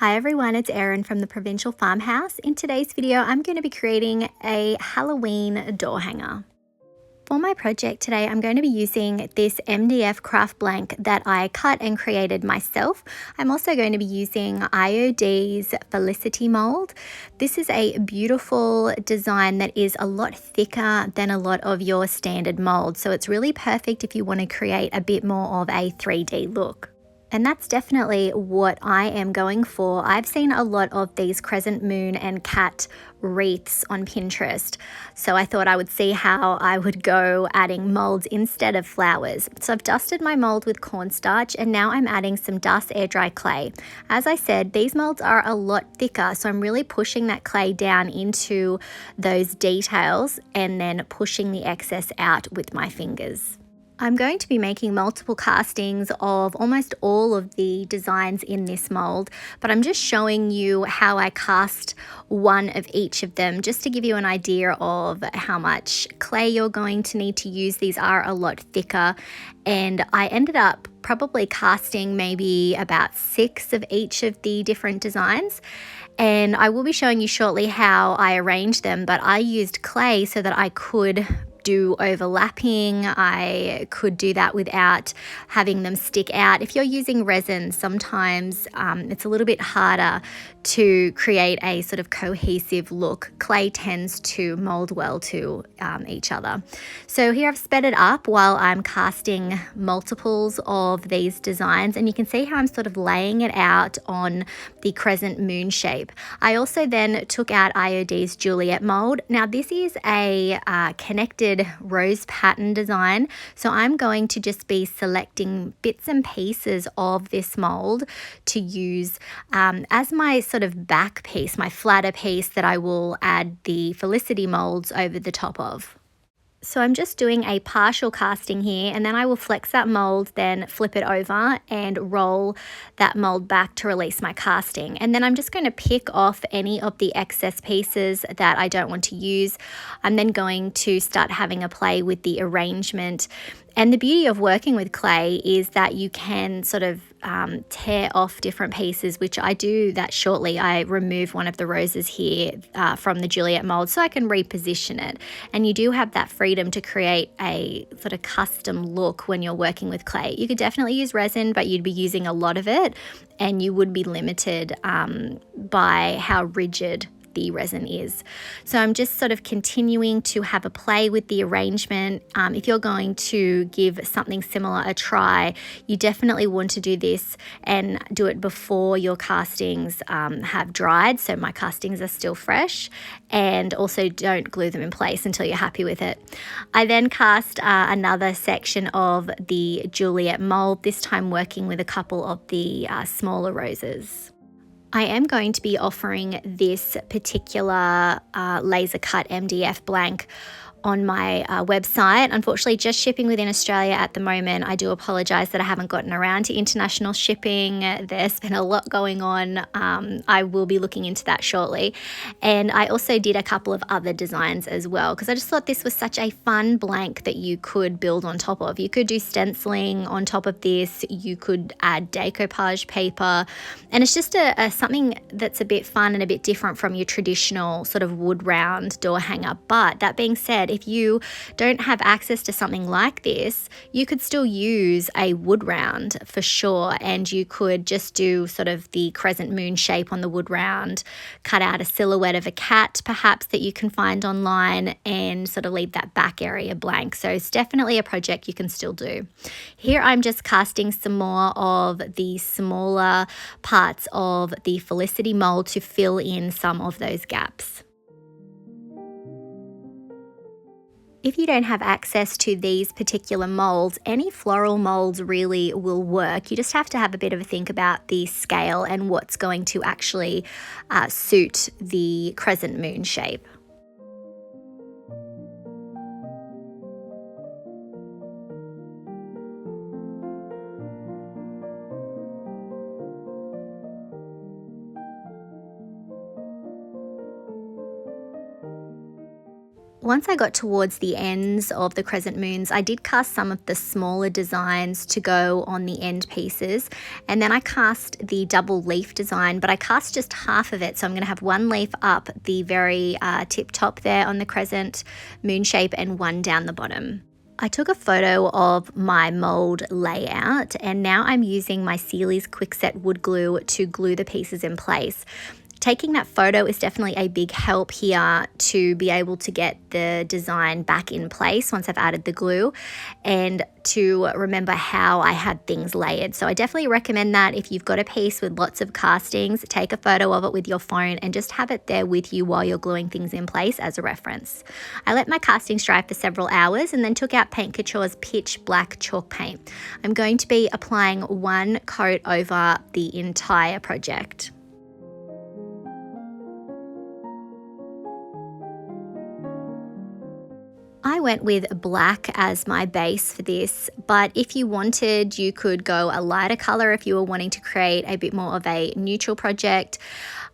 Hi everyone, it's Erin from the Provincial Farmhouse. In today's video, I'm going to be creating a Halloween door hanger. For my project today, I'm going to be using this MDF craft blank that I cut and created myself. I'm also going to be using IOD's Felicite Mould. This is a beautiful design that is a lot thicker than a lot of your standard molds, so it's really perfect if you want to create a bit more of a 3D look. And that's definitely what I am going for. I've seen a lot of these crescent moon and cat wreaths on Pinterest, so I thought I would see how I would go adding molds instead of flowers. So I've dusted my mold with cornstarch and now I'm adding some dust air dry clay. As I said, these molds are a lot thicker, so I'm really pushing that clay down into those details and then pushing the excess out with my fingers. I'm going to be making multiple castings of almost all of the designs in this mold, but I'm just showing you how I cast one of each of them just to give you an idea of how much clay you're going to need to use. These are a lot thicker, and I ended up probably casting maybe about 6 of each of the different designs. And I will be showing you shortly how I arranged them, but I used clay so that I could do overlapping. I could do that without having them stick out. If you're using resin, sometimes it's a little bit harder to create a sort of cohesive look. Clay tends to mold well to each other. So here I've sped it up while I'm casting multiples of these designs, and you can see how I'm sort of laying it out on the crescent moon shape. I also then took out IOD's Julliette Mould. Now this is a connected rose pattern design, so I'm going to just be selecting bits and pieces of this mold to use as my sort of back piece, my flatter piece that I will add the Felicite molds over the top of. So I'm just doing a partial casting here, and then I will flex that mold, then flip it over and roll that mold back to release my casting. And then I'm just going to pick off any of the excess pieces that I don't want to use. I'm then going to start having a play with the arrangement. And the beauty of working with clay is that you can sort of tear off different pieces, which I do that shortly. I remove one of the roses here from the Julliette mold so I can reposition it. And you do have that freedom to create a sort of custom look when you're working with clay. You could definitely use resin, but you'd be using a lot of it and you would be limited by how rigid the resin is. So I'm just sort of continuing to have a play with the arrangement. If you're going to give something similar a try, you definitely want to do this and do it before your castings have dried, so my castings are still fresh, and also don't glue them in place until you're happy with it. I then cast another section of the Julliette mold, this time working with a couple of the smaller roses. I am going to be offering this particular laser cut MDF blank on my website. Unfortunately, just shipping within Australia at the moment. I do apologize that I haven't gotten around to international shipping. There's been a lot going on. I will be looking into that shortly. And I also did a couple of other designs as well, because I just thought this was such a fun blank that you could build on top of. You could do stenciling on top of this. You could add decoupage paper. And it's just something that's a bit fun and a bit different from your traditional sort of wood round door hanger. But that being said, if you don't have access to something like this, you could still use a wood round for sure, and you could just do sort of the crescent moon shape on the wood round, cut out a silhouette of a cat perhaps that you can find online, and sort of leave that back area blank. So it's definitely a project you can still do. Here I'm just casting some more of the smaller parts of the Felicite mold to fill in some of those gaps. If you don't have access to these particular molds, any floral molds really will work. You just have to have a bit of a think about the scale and what's going to actually suit the crescent moon shape. Once I got towards the ends of the crescent moons, I did cast some of the smaller designs to go on the end pieces, and then I cast the double leaf design, but I cast just half of it, so I'm going to have one leaf up the very tip top there on the crescent moon shape and one down the bottom. I took a photo of my mold layout, and now I'm using my Sealy's Quickset wood glue to glue the pieces in place. Taking that photo is definitely a big help here to be able to get the design back in place once I've added the glue, and to remember how I had things layered. So I definitely recommend that if you've got a piece with lots of castings, take a photo of it with your phone and just have it there with you while you're gluing things in place as a reference. I let my castings dry for several hours and then took out Paint Couture's pitch black chalk paint. I'm going to be applying one coat over the entire project. I went with black as my base for this, but if you wanted, you could go a lighter color if you were wanting to create a bit more of a neutral project.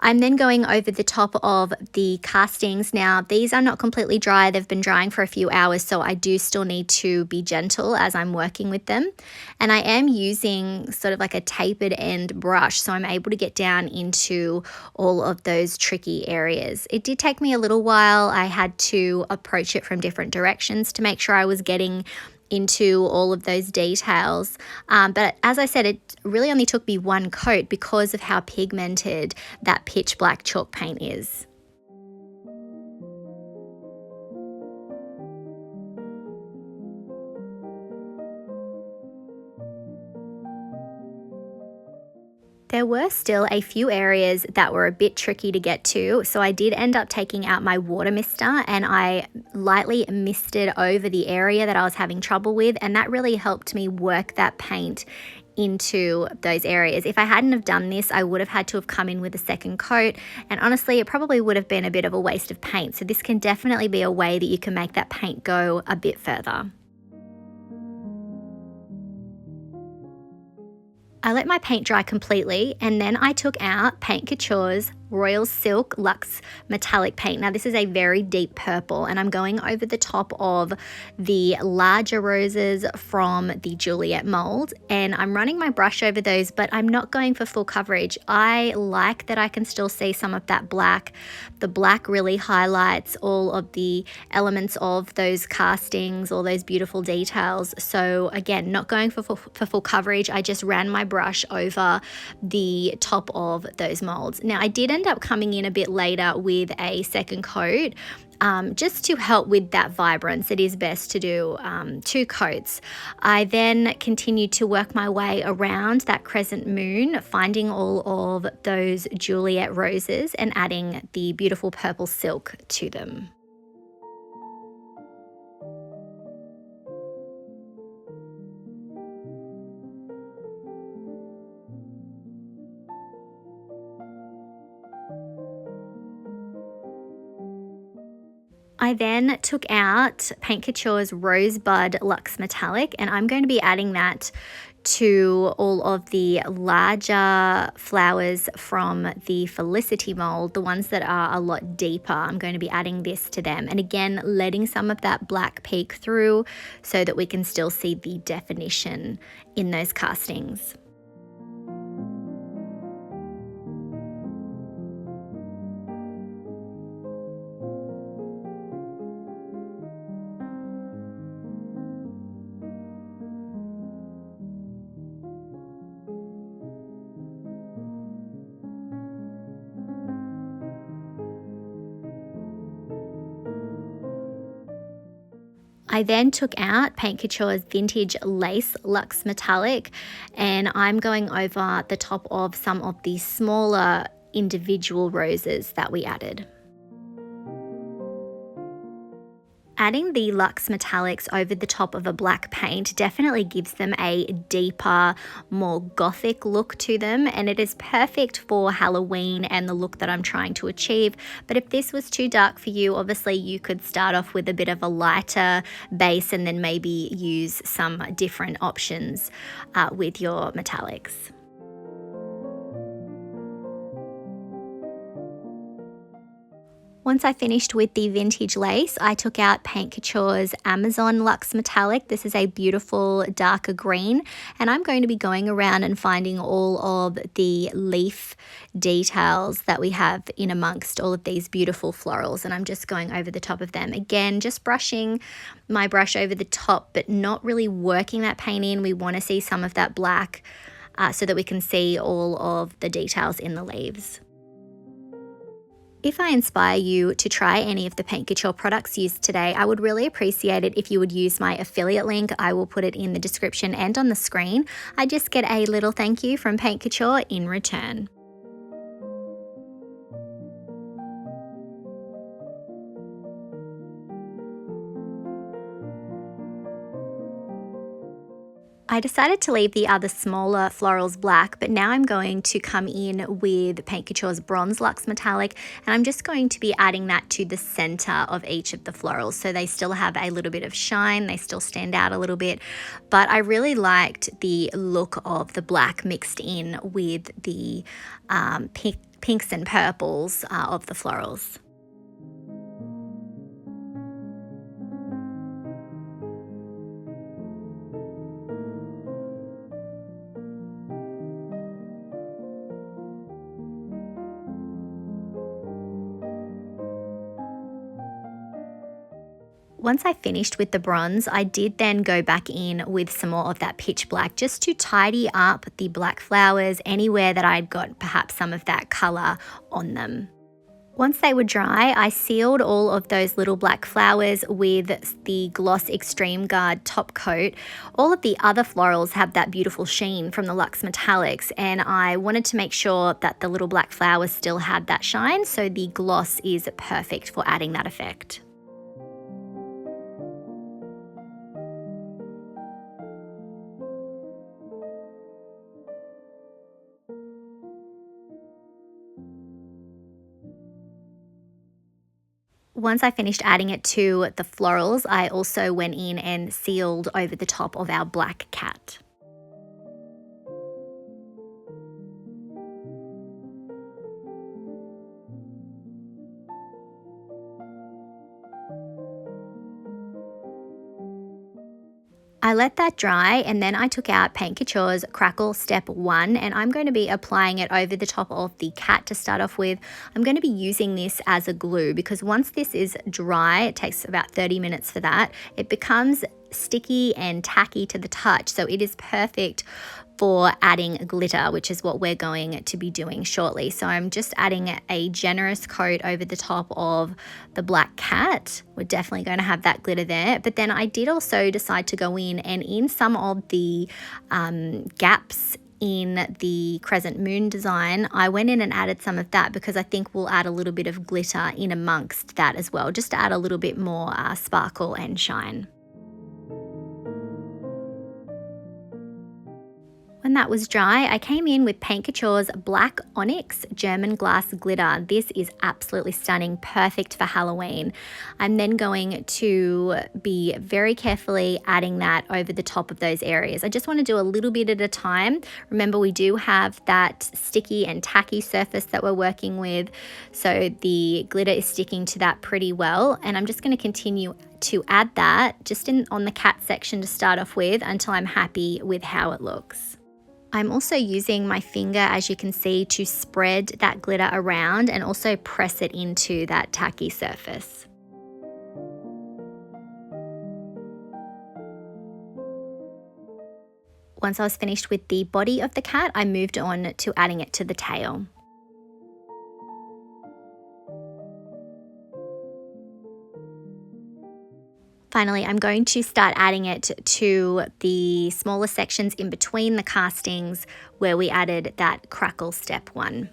I'm then going over the top of the castings. Now, these are not completely dry. They've been drying for a few hours, so I do still need to be gentle as I'm working with them. And I am using sort of like a tapered end brush, so I'm able to get down into all of those tricky areas. It did take me a little while. I had to approach it from different directions to make sure I was getting into all of those details, but as I said, it really only took me one coat because of how pigmented that pitch black chalk paint is. There were still a few areas that were a bit tricky to get to, so I did end up taking out my water mister and I lightly misted over the area that I was having trouble with, and that really helped me work that paint into those areas. If I hadn't have done this, I would have had to have come in with a second coat, and honestly, it probably would have been a bit of a waste of paint. So this can definitely be a way that you can make that paint go a bit further. I let my paint dry completely, and then I took out Paint Couture's Royal Silk Luxe Metallic Paint. Now this is a very deep purple, and I'm going over the top of the larger roses from the Julliette Mould, and I'm running my brush over those, but I'm not going for full coverage. I like that I can still see some of that black. The black really highlights all of the elements of those castings, all those beautiful details. So again, not going for full coverage. I just ran my brush over the top of those molds. Now I did end up coming in a bit later with a second coat, just to help with that vibrance. It is best to do 2 coats. I then continued to work my way around that crescent moon, finding all of those Julliette roses and adding the beautiful purple silk to them. I then took out Paint Couture's Rosebud Luxe Metallic, and I'm going to be adding that to all of the larger flowers from the Felicite Mould, the ones that are a lot deeper. I'm going to be adding this to them, and again letting some of that black peek through so that we can still see the definition in those castings. I then took out Paint Couture's Vintage Lace Luxe Metallic, and I'm going over the top of some of the smaller individual roses that we added. Adding the Luxe Metallics over the top of a black paint definitely gives them a deeper, more gothic look to them, and it is perfect for Halloween and the look that I'm trying to achieve. But if this was too dark for you, obviously you could start off with a bit of a lighter base and then maybe use some different options with your metallics. Once I finished with the vintage lace, I took out Paint Couture's Amazon Luxe Metallic. This is a beautiful darker green, and I'm going to be going around and finding all of the leaf details that we have in amongst all of these beautiful florals, and I'm just going over the top of them. Again, just brushing my brush over the top, but not really working that paint in. We want to see some of that black so that we can see all of the details in the leaves. If I inspire you to try any of the Paint Couture products used today, I would really appreciate it if you would use my affiliate link. I will put it in the description and on the screen. I just get a little thank you from Paint Couture in return. I decided to leave the other smaller florals black, but now I'm going to come in with Paint Couture's Bronze Luxe Metallic, and I'm just going to be adding that to the center of each of the florals so they still have a little bit of shine, they still stand out a little bit. But I really liked the look of the black mixed in with the pinks and purples of the florals. Once I finished with the bronze, I did then go back in with some more of that pitch black just to tidy up the black flowers anywhere that I'd got perhaps some of that color on them. Once they were dry, I sealed all of those little black flowers with the Gloss Extreme Guard top coat. All of the other florals have that beautiful sheen from the Luxe Metallics, and I wanted to make sure that the little black flowers still had that shine, so the gloss is perfect for adding that effect. Once I finished adding it to the florals, I also went in and sealed over the top of our black cat. I let that dry, and then I took out Paint Couture's Crackle Step 1, and I'm going to be applying it over the top of the cat to start off with. I'm going to be using this as a glue because once this is dry, it takes about 30 minutes for that, it becomes sticky and tacky to the touch, so it is perfect for adding glitter, which is what we're going to be doing shortly. So I'm just adding a generous coat over the top of the black cat. We're definitely going to have that glitter there, but then I did also decide to go in and in some of the gaps in the crescent moon design, I went in and added some of that because I think we'll add a little bit of glitter in amongst that as well, just to add a little bit more sparkle and shine. When that was dry, I came in with Paint Couture's Black Onyx German Glass Glitter. This is absolutely stunning, perfect for Halloween. I'm then going to be very carefully adding that over the top of those areas. I just want to do a little bit at a time. Remember, we do have that sticky and tacky surface that we're working with, so the glitter is sticking to that pretty well, and I'm just going to continue to add that just on the cat section to start off with until I'm happy with how it looks. I'm also using my finger, as you can see, to spread that glitter around and also press it into that tacky surface. Once I was finished with the body of the cat, I moved on to adding it to the tail. Finally, I'm going to start adding it to the smaller sections in between the castings where we added that Crackle Step 1.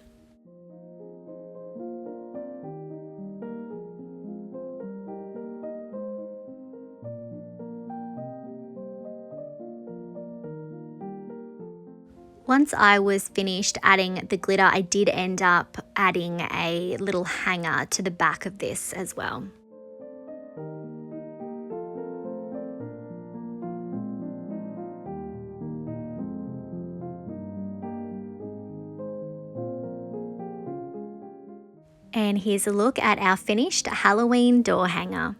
Once I was finished adding the glitter, I did end up adding a little hanger to the back of this as well. And here's a look at our finished Halloween door hanger.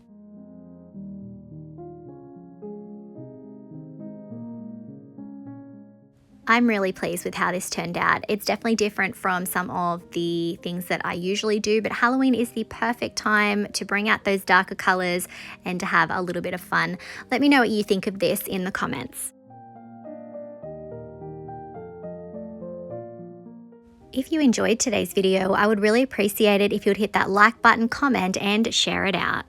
I'm really pleased with how this turned out. It's definitely different from some of the things that I usually do, but Halloween is the perfect time to bring out those darker colors and to have a little bit of fun. Let me know what you think of this in the comments. If you enjoyed today's video, I would really appreciate it if you would hit that like button, comment, and share it out.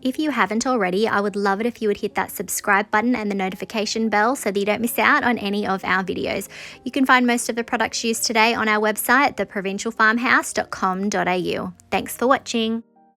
If you haven't already, I would love it if you would hit that subscribe button and the notification bell so that you don't miss out on any of our videos. You can find most of the products used today on our website, theprovincialfarmhouse.com.au. Thanks for watching.